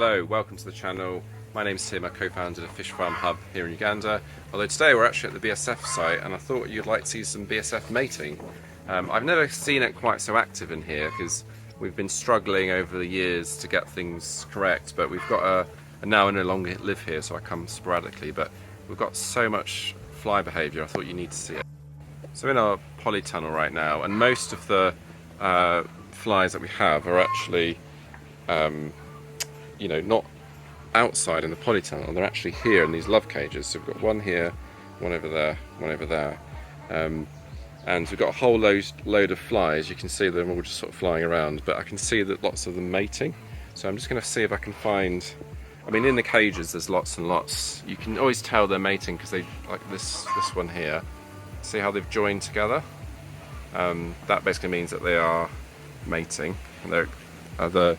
Hello, welcome to the channel. My name's Tim, I co-founded a fish farm hub here in Uganda. Although today we're actually at the BSF site and I thought you'd like to see some BSF mating. I've never seen it quite so active in here because we've been struggling over the years to get things correct, but we've got now I no longer live here, so I come sporadically, but we've got so much fly behaviour I thought you need to see it. So we're in our polytunnel right now, and most of the flies that we have are actually not outside in the polytunnel, they're actually here in these love cages. So we've got one here, one over there, one over there, and we've got a whole load of flies. You can see them all just sort of flying around, but I can see that lots of them mating. So I'm just going to see if I can find, in the cages there's lots and lots. You can always tell they're mating because they, like this one here, see how they've joined together? That basically means that they are mating, and the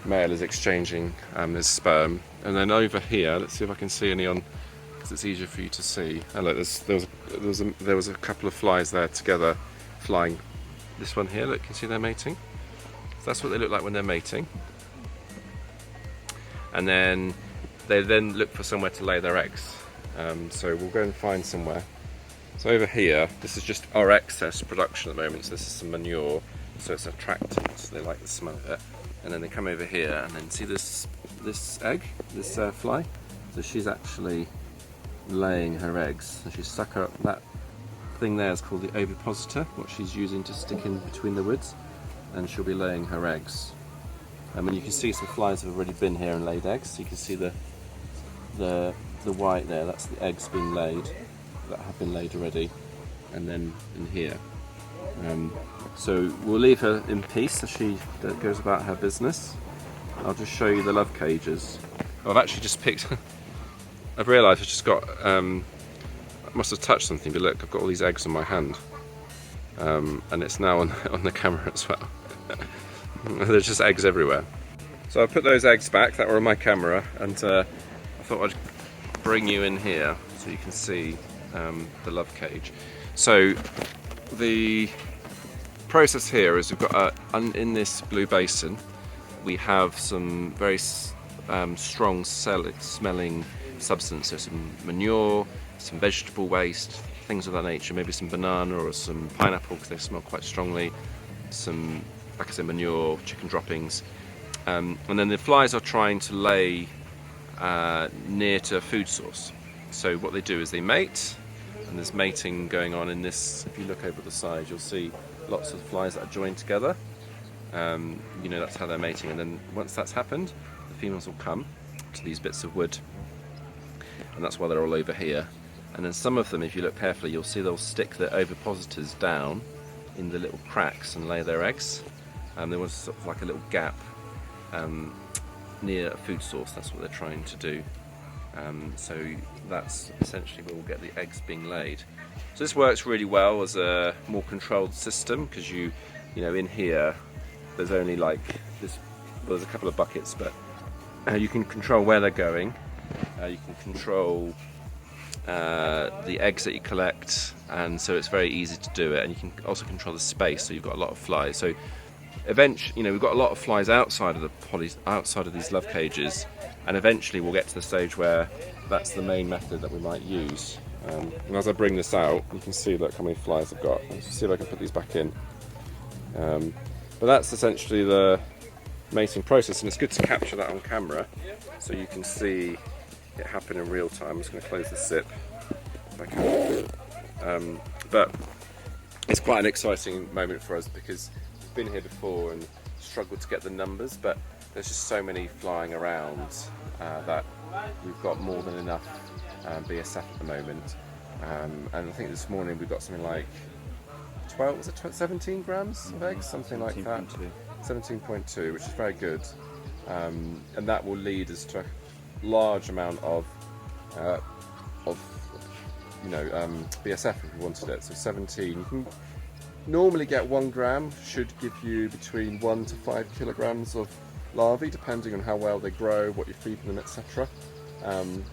male is exchanging his sperm. And then over here, let's see if I can see any on, because it's easier for you to see. Oh look, there was a couple of flies there together, flying. This one here, look, you can see they're mating. So that's what they look like when they're mating. And then they then look for somewhere to lay their eggs. So we'll go and find somewhere. So over here, this is just our excess production at the moment. So this is some manure, so it's attractant. So they like the smell of it. And then they come over here, and then see this egg, this fly. So she's actually laying her eggs. So she's stuck up. That thing there is called the ovipositor, what she's using to stick in between the woods, and she'll be laying her eggs. And you can see some flies have already been here and laid eggs. So you can see the white there. That's the eggs being laid that have been laid already, and then in here. So we'll leave her in peace as she goes about her business. I'll just show you the love cages. I've actually just picked, I've realised I've just got, I must have touched something, but look, I've got all these eggs in my hand. And it's now on the camera as well. There's just eggs everywhere. So I put those eggs back that were on my camera, and I thought I'd bring you in here so you can see the love cage. So the process here is we've got in this blue basin we have some very strong smelling substances, some manure, some vegetable waste, things of that nature, maybe some banana or some pineapple because they smell quite strongly, some, like I said, manure, chicken droppings, and then the flies are trying to lay near to a food source. So what they do is they mate, and there's mating going on in this. If you look over the side, you'll see lots of flies that are joined together. That's how they're mating, and then once that's happened, the females will come to these bits of wood, and that's why they're all over here. And then some of them, if you look carefully, you'll see they'll stick their ovipositors down in the little cracks and lay their eggs. There was sort of like a little gap near a food source. That's what they're trying to do. So that's essentially where we'll get the eggs being laid. So this works really well as a more controlled system because in here there's only like this. Well, there's a couple of buckets, but you can control where they're going. You can control the eggs that you collect, and so it's very easy to do it. And you can also control the space, so you've got a lot of flies. So eventually, we've got a lot of flies outside of these love cages, and eventually we'll get to the stage where that's the main method that we might use. And as I bring this out, you can see look how many flies I've got. Let's see if I can put these back in. But that's essentially the mating process, and it's good to capture that on camera so you can see it happen in real time. I'm just going to close the zip if I can. But it's quite an exciting moment for us because we've been here before and struggled to get the numbers, but there's just so many flying around that we've got more than enough BSF at the moment. And I think this morning we got something like 17 grams of eggs, something like that. 17.2, which is very good. And that will lead us to a large amount of BSF if we wanted it. So 17. You can normally get 1 gram, should give you between 1 to 5 kilograms of larvae, depending on how well they grow, what you're feeding them, etc.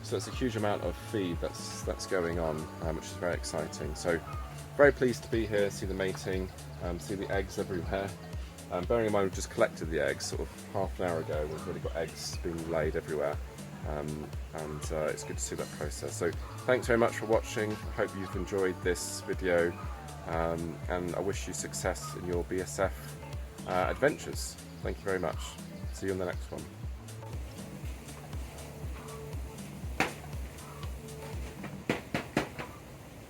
So it's a huge amount of feed that's going on, which is very exciting. So very pleased to be here, see the mating, see the eggs everywhere. Bearing in mind we've just collected the eggs sort of half an hour ago, we've already got eggs being laid everywhere, and it's good to see that process. So thanks very much for watching. I hope you've enjoyed this video, and I wish you success in your BSF adventures. Thank you very much. See you on the next one.